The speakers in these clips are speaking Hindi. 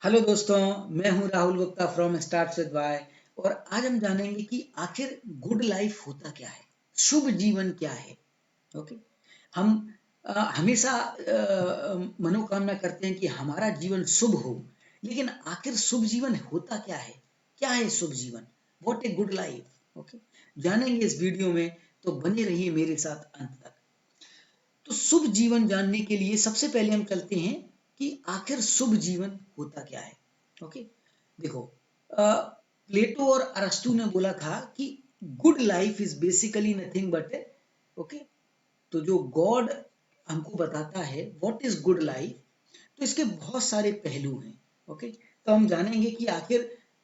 हेलो दोस्तों, मैं हूं Rahul Gupta from start with why. और आज हम जानेंगे कि आखिर गुड लाइफ होता क्या है, शुभ जीवन क्या है। ओके। हम हमेशा मनोकामना करते हैं कि हमारा जीवन शुभ हो, लेकिन आखिर शुभ जीवन होता क्या है शुभ जीवन, what a good life. Okay, जानेंगे इस वीडियो में, तो बने रहिए मेरे साथ अंत तक। तो शुभ जीवन जानने के लिए सबसे पहले हम चलते हैं कि आखिर शुभ जीवन होता क्या है। ओके, देखो, प्लेटो और अरस्तु ने बोला था कि good life is basically nothing but okay. तो जो गॉड हमको बताता है व्हाट इज गुड लाइफ, तो इसके बहुत सारे पहलू हैं। ओके, तो हम जानेंगे कि आखिर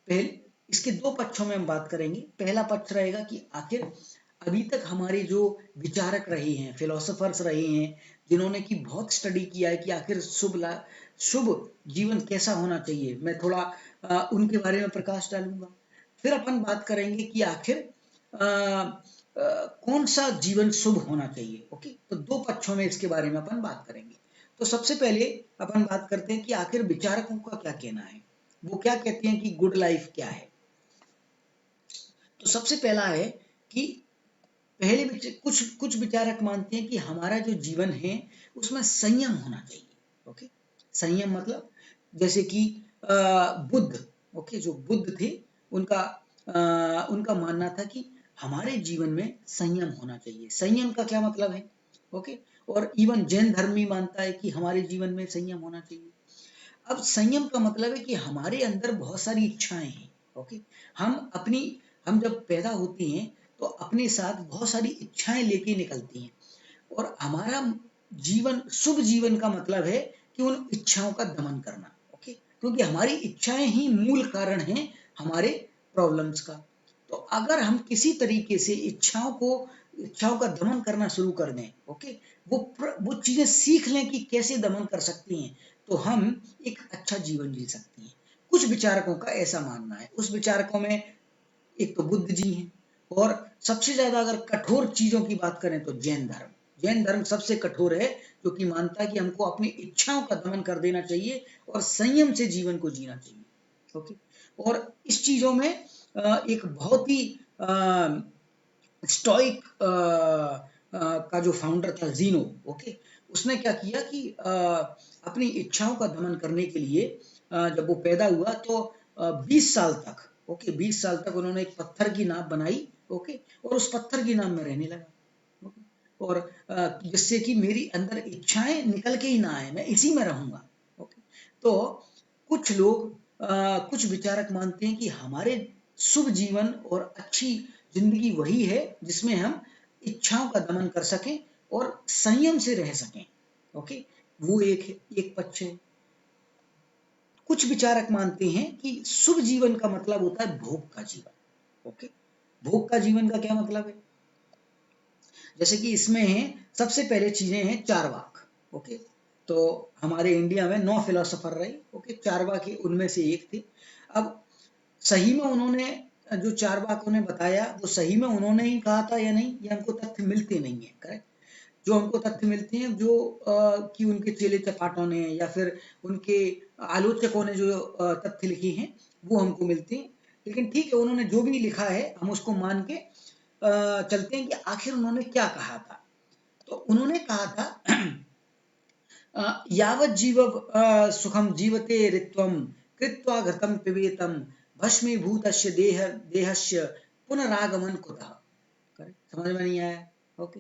पहले इसके दो पक्षों में हम बात करेंगे। पहला पक्ष रहेगा कि आखिर अभी तक हमारे जो विचारक रहे हैं, फिलोसोफर्स रहे हैं, जिन्होंने की बहुत स्टडी किया है कि आखिर शुभ जीवन कैसा होना चाहिए, मैं थोड़ा उनके बारे में प्रकाश डालूंगा। फिर अपन बात करेंगे कि आखिर कौन सा जीवन शुभ होना चाहिए। ओके, तो दो पक्षों में इसके बारे में अपन बात करेंगे। तो सबसे पहले अपन बात करते हैं कि आखिर विचारकों का क्या कहना है, वो क्या कहते हैं कि गुड लाइफ क्या है। तो सबसे पहला है कि पहले कुछ कुछ विचारक मानते हैं कि हमारा जो जीवन है उसमें संयम होना चाहिए। ओके, संयम मतलब जैसे कि बुद्ध, ओके, जो बुद्ध थे, उनका उनका मानना था कि हमारे जीवन में संयम होना चाहिए। संयम का क्या मतलब है? ओके, और इवन जैन धर्म भी मानता है कि हमारे जीवन में संयम होना चाहिए। अब संयम का मतलब है कि हमारे अंदर बहुत सारी इच्छाएं हैं। ओके, हम अपनी हम जब पैदा होते हैं तो अपने साथ बहुत सारी इच्छाएं लेके निकलती हैं, और हमारा जीवन, शुभ जीवन का मतलब है कि उन इच्छाओं का दमन करना। ओके, क्योंकि हमारी इच्छाएं ही मूल कारण हैं हमारे प्रॉब्लम्स का। तो अगर हम किसी तरीके से इच्छाओं का दमन करना शुरू कर दें, ओके, वो चीजें सीख लें कि कैसे दमन कर सकती हैं, तो हम एक अच्छा जीवन जी सकते हैं। कुछ विचारकों का ऐसा मानना है। उस विचारकों में एक तो बुद्ध जी हैं, और सबसे ज्यादा अगर कठोर चीजों की बात करें तो जैन धर्म सबसे कठोर है, जो कि मानता है कि हमको अपनी इच्छाओं का दमन कर देना चाहिए और संयम से जीवन को जीना चाहिए। ओके, और इस चीजों में एक बहुत ही स्टोइक का जो फाउंडर था जीनो, ओके, उसने क्या किया कि अपनी इच्छाओं का दमन करने के लिए जब वो पैदा हुआ तो 20 साल तक, ओके, 20 साल तक उन्होंने एक पत्थर की नाव बनाई। ओके, और उस पत्थर की नाव में रहने लगा। ओके, और जिससे कि मेरी अंदर इच्छाएं निकल के ही ना आए, मैं इसी में रहूंगा। ओके, तो कुछ लोग कुछ विचारक मानते हैं कि हमारे शुभ जीवन और अच्छी जिंदगी वही है जिसमें हम इच्छाओं का दमन कर सकें और संयम से रह सकें। ओके, वो एक पक्ष है। कुछ विचारक मानते हैं कि शुभ जीवन का मतलब होता है भोग का जीवन। ओके, भोग का जीवन का क्या मतलब है? जैसे कि इसमें है, सबसे पहले चीजें हैं चारवाक। ओके, तो हमारे इंडिया में 9 फिलोसोफर रहे। ओके, चारवाक उनमें से एक थे। अब सही में उन्होंने जो चारवाकों ने बताया वो सही में उन्होंने ही कहा था या नहीं, ये हमको तथ्य मिलते नहीं है। करेक्ट, जो हमको तथ्य मिलते हैं जो कि उनके चेले चपाटों ने या फिर उनके आलोचकों ने जो तथ्य लिखे हैं वो हमको मिलते हैं। लेकिन ठीक है, उन्होंने जो भी लिखा है हम उसको मान के चलते हैं कि आखिर उन्होंने क्या कहा था। तो उन्होंने कहा था यावत् जीव सुखम जीवते ऋत्वम कृत्वा घृतं पिबेतम भस्मीभूतस्य देहस्य पुनरागमन कुतः। करेक्ट, समझ में नहीं आया? ओके,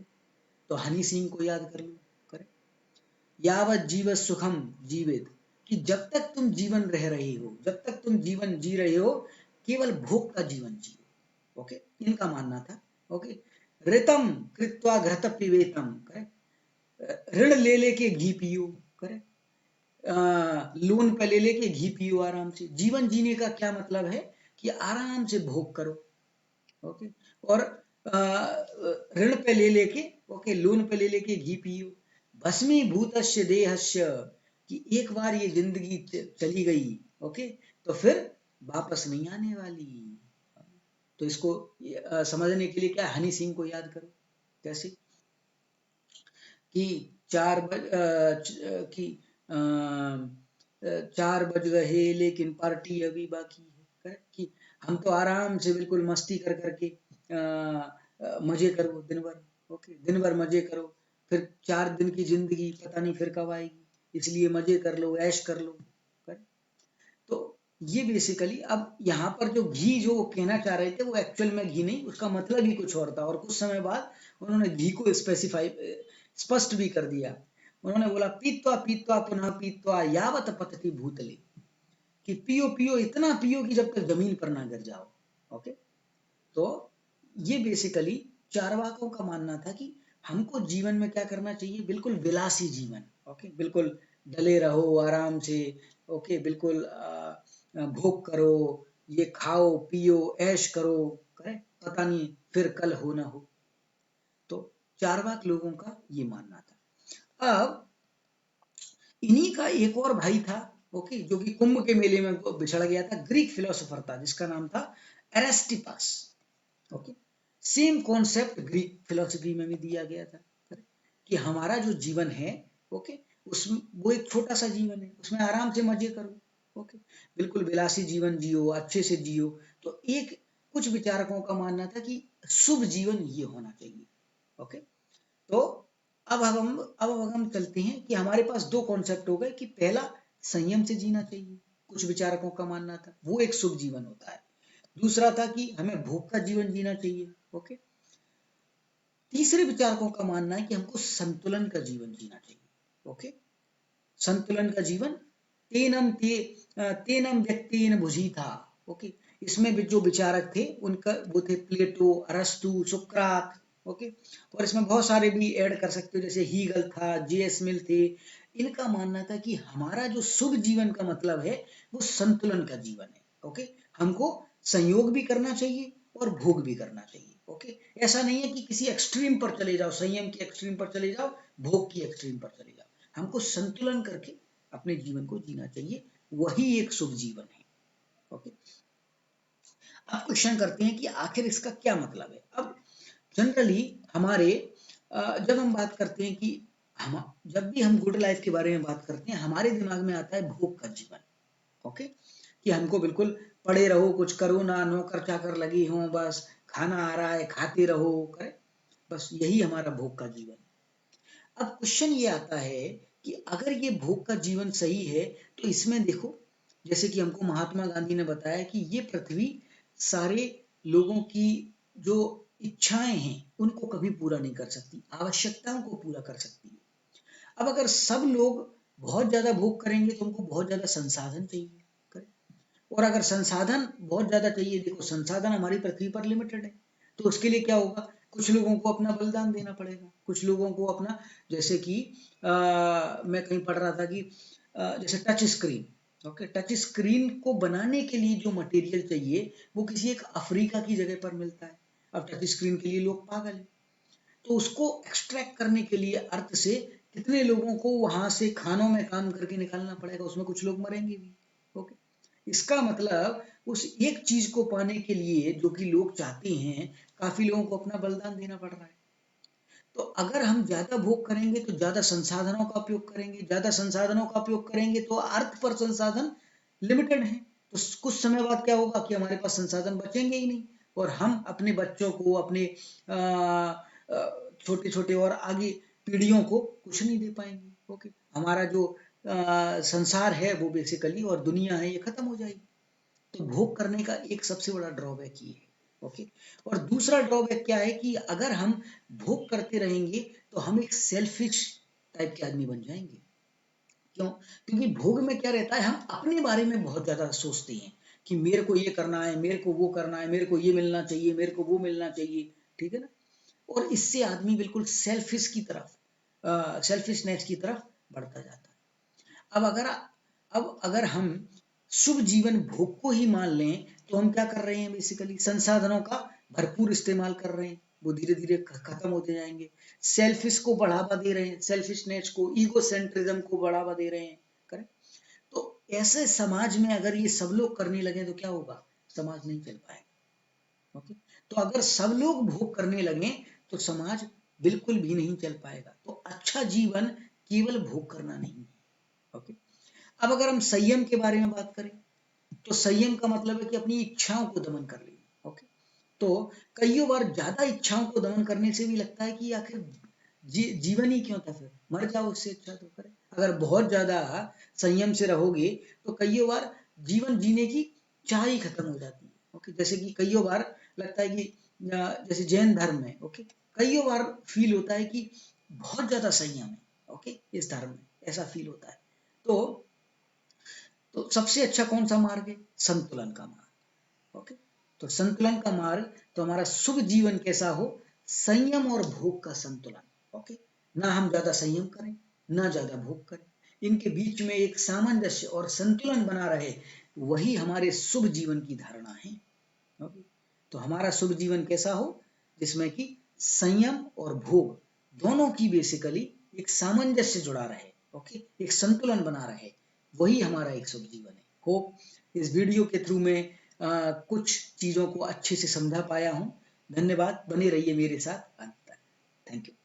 तो हनी सिंह को याद कर लो। करेक्ट, यावत् जीव सुखम जीवित, कि जब तक तुम जीवन रह रहे हो, जब तक तुम जीवन जी रहे हो, केवल भोग का जीवन जियो। ओके, इनका मानना था। ओके, ऋतम कृत्वा घृत पिबेतम, करेक्ट, ऋण ले लेके घी पियो। करेक्ट, लोन पे ले लेके घी पियो आराम से। जीवन जीने का क्या मतलब है कि आराम से भोग करो। ओके, और ऋण पे ले लेके, ओके, लोन पे ले लेके घी पियो। भस्मीभूतस्य देहस्य, कि एक बार ये जिंदगी चली गई, ओके, तो फिर वापस नहीं आने वाली। तो इसको समझने के लिए क्या, हनी सिंह को याद करो। कैसे कि कि 4 बज गए लेकिन पार्टी अभी बाकी है। करेक्ट कि हम तो आराम से बिल्कुल मस्ती कर करके मजे करो दिन भर। ओके, दिन भर मजे करो, फिर 4 दिन की जिंदगी पता नहीं फिर कब आएगी, इसलिए मजे कर लो, ऐश कर लो। तो ये बेसिकली, अब यहाँ पर जो घी जो कहना चाह रहे थे वो एक्चुअल में घी नहीं, उसका मतलब ही कुछ और था, और कुछ समय बाद उन्होंने घी को स्पेसिफाई स्पष्ट भी कर दिया। उन्होंने बोला पीत्वा पीत्वा पुनः पीत्वा यावत पतति भूतले, कि पियो पियो, इतना पियो कि जब तक जमीन पर ना गिर जाओ। ओके, तो ये बेसिकली चारवाकों का मानना था कि हमको जीवन में क्या करना चाहिए, बिल्कुल विलासी जीवन। ओके, बिल्कुल डले रहो आराम से। ओके, बिल्कुल भोग करो, ये खाओ पियो ऐश करो, करें, पता नहीं फिर कल हो ना हो। तो चारवाक लोगों का ये मानना था। अब इन्हीं का एक और भाई था, ओके, जो कि कुंभ के मेले में बिछड़ गया था, ग्रीक फिलोसोफर था जिसका नाम था Aristippus. Okay, same concept Greek philosophy में भी दिया गया था कि हमारा जो जीवन है, ओके, उसमें वो एक छोटा सा जीवन है, उसमें आराम से मजे करो। ओके, बिल्कुल विलासी जीवन जियो, अच्छे से जियो। तो एक कुछ विचारकों का मानना था कि शुभ जीवन ये होना चाहिए। ओके, तो अब हम चलते हैं कि हमारे पास दो कॉन्सेप्ट हो गए कि पहला संयम से जीना चाहिए, कुछ विचारकों का मानना था वो एक शुभ जीवन होता है। दूसरा था कि हमें भोग का जीवन जीना चाहिए। ओके, तीसरे विचारकों का मानना है कि हमको संतुलन का जीवन जीना चाहिए। ओके, संतुलन का जीवन, तेनम व्यक्तिन भुजी था। ओके, इसमें भी जो विचारक थे उनका वो थे प्लेटो, अरस्तु, सुकरात। ओके, और इसमें बहुत सारे भी ऐड कर सकते हो, जैसे हीगल था, जेएस मिल थे। इनका मानना था कि हमारा जो शुभ जीवन का मतलब है वो संतुलन का जीवन है। ओके, हमको संयोग भी करना चाहिए और भोग भी करना चाहिए। ओके, ऐसा नहीं है कि किसी एक्सट्रीम पर चले जाओ, संयम की एक्सट्रीम पर चले जाओ, भोग की एक्सट्रीम पर चले जाओ। हमको संतुलन करके अपने जीवन को जीना चाहिए, वही एक शुभ जीवन है। ओके, अब क्वेश्चन करते हैं कि आखिर इसका क्या मतलब है। अब जनरली हमारे जब हम बात करते हैं कि हम जब भी हम गुड लाइफ के बारे में बात करते हैं, हमारे दिमाग में आता है भोग का जीवन। ओके, कि हमको बिल्कुल पड़े रहो, कुछ करो ना, नौकर चाकर लगी हो, बस खाना आ रहा है खाते रहो, करे, बस यही हमारा भोग का जीवन। अब क्वेश्चन ये आता है कि अगर ये भोग का जीवन सही है, तो इसमें देखो, जैसे कि हमको महात्मा गांधी ने बताया कि ये पृथ्वी सारे लोगों की जो इच्छाएं हैं उनको कभी पूरा नहीं कर सकती, आवश्यकताओं को पूरा कर सकती है। अब अगर सब लोग बहुत ज्यादा भोग करेंगे तो उनको बहुत ज्यादा संसाधन चाहिए, और अगर संसाधन बहुत ज्यादा चाहिए, देखो संसाधन हमारी पृथ्वी पर लिमिटेड है, तो उसके लिए क्या होगा, कुछ लोगों को अपना बलिदान देना पड़ेगा, कुछ लोगों को अपना, जैसे कि मैं कहीं पढ़ रहा था कि जैसे touch screen. Okay, touch screen को बनाने के लिए जो मटेरियल चाहिए वो किसी एक अफ्रीका की जगह पर मिलता है। अब टच स्क्रीन के लिए लोग पागल हैं, तो उसको एक्सट्रैक्ट करने के लिए अर्थ से कितने लोगों को वहां से खानों में काम करके निकालना पड़ेगा, उसमें कुछ लोग मरेंगे भी। ओके, इसका मतलब उस एक चीज को पाने के लिए जो कि लोग चाहते हैं, काफी लोगों को अपना बलिदान देना पड़ रहा है। तो अगर हम ज्यादा भोग करेंगे तो ज्यादा संसाधनों का उपयोग करेंगे, ज्यादा संसाधनों का उपयोग करेंगे तो अर्थ पर संसाधन लिमिटेड है, तो कुछ समय बाद क्या होगा कि हमारे पास संसाधन बचेंगे ही नहीं, और हम अपने बच्चों को, अपने छोटे छोटे और आगे पीढ़ियों को कुछ नहीं दे पाएंगे। ओके, हमारा जो संसार है वो बेसिकली, और दुनिया है, ये खत्म हो जाएगी। तो भोग करने का एक सबसे बड़ा ड्रॉबैक ये है। ओके, और दूसरा ड्रॉबैक क्या है कि अगर हम भोग करते रहेंगे तो हम एक सेल्फिश टाइप के आदमी बन जाएंगे। क्यों? क्योंकि भोग में क्या रहता है, हम अपने बारे में बहुत ज्यादा सोचते हैं कि मेरे को ये करना है, मेरे को वो करना है, मेरे को ये मिलना चाहिए, मेरे को वो मिलना चाहिए, ठीक है ना। और इससे आदमी बिल्कुल सेल्फिशनेस की तरफ बढ़ता जाता है। अब अगर हम शुभ जीवन भोग को ही मान लें, तो हम क्या कर रहे हैं, बेसिकली संसाधनों का भरपूर इस्तेमाल कर रहे हैं, वो धीरे धीरे खत्म होते जाएंगे। सेल्फिश को बढ़ावा दे रहे हैं, सेल्फिशनेस को, ईगोसेंट्रिज्म को बढ़ावा दे रहे हैं, करें। तो ऐसे समाज में अगर ये सब लोग करने लगे तो क्या होगा, समाज नहीं चल पाएगा। ओके, तो अगर सब लोग भोग करने लगे तो समाज बिल्कुल भी नहीं चल पाएगा। तो अच्छा जीवन केवल भोग करना नहीं है। ओके, अब अगर हम संयम के बारे में बात करें, तो संयम का मतलब है कि अपनी इच्छाओं को दमन कर लेना। ओके, तो कई बार ज्यादा इच्छाओं को दमन करने से भी लगता है कि आखिर जीवन ही क्यों था, फिर मर जाओ, उससे अच्छा तो करे। अगर बहुत ज्यादा संयम से रहोगे तो कई बार जीवन जीने की चाह ही खत्म हो जाती है। ओके, जैसे कि कई बार लगता है कि जैसे जैन धर्म में, ओके, कई बार फील होता है कि बहुत ज्यादा संयम है, ओके, इस धर्म में ऐसा फील होता है। तो सबसे अच्छा कौन सा मार्ग है? संतुलन का मार्ग। ओके, तो संतुलन का मार्ग, तो हमारा शुभ जीवन कैसा हो? संयम और भोग का संतुलन। ओके, ना हम ज्यादा संयम करें, ना ज्यादा भोग करें, इनके बीच में एक सामंजस्य और संतुलन बना रहे, वही हमारे शुभ जीवन की धारणा है। ओके, तो हमारा शुभ जीवन कैसा हो? जिसमें कि संयम और भोग दोनों की बेसिकली एक सामंजस्य जुड़ा रहे, ओके, एक संतुलन बना रहे, वही हमारा एक शुभ जीवन है। होप इस वीडियो के थ्रू मैं कुछ चीजों को अच्छे से समझा पाया हूं। धन्यवाद, बने रहिए मेरे साथ अंत तक। Thank you.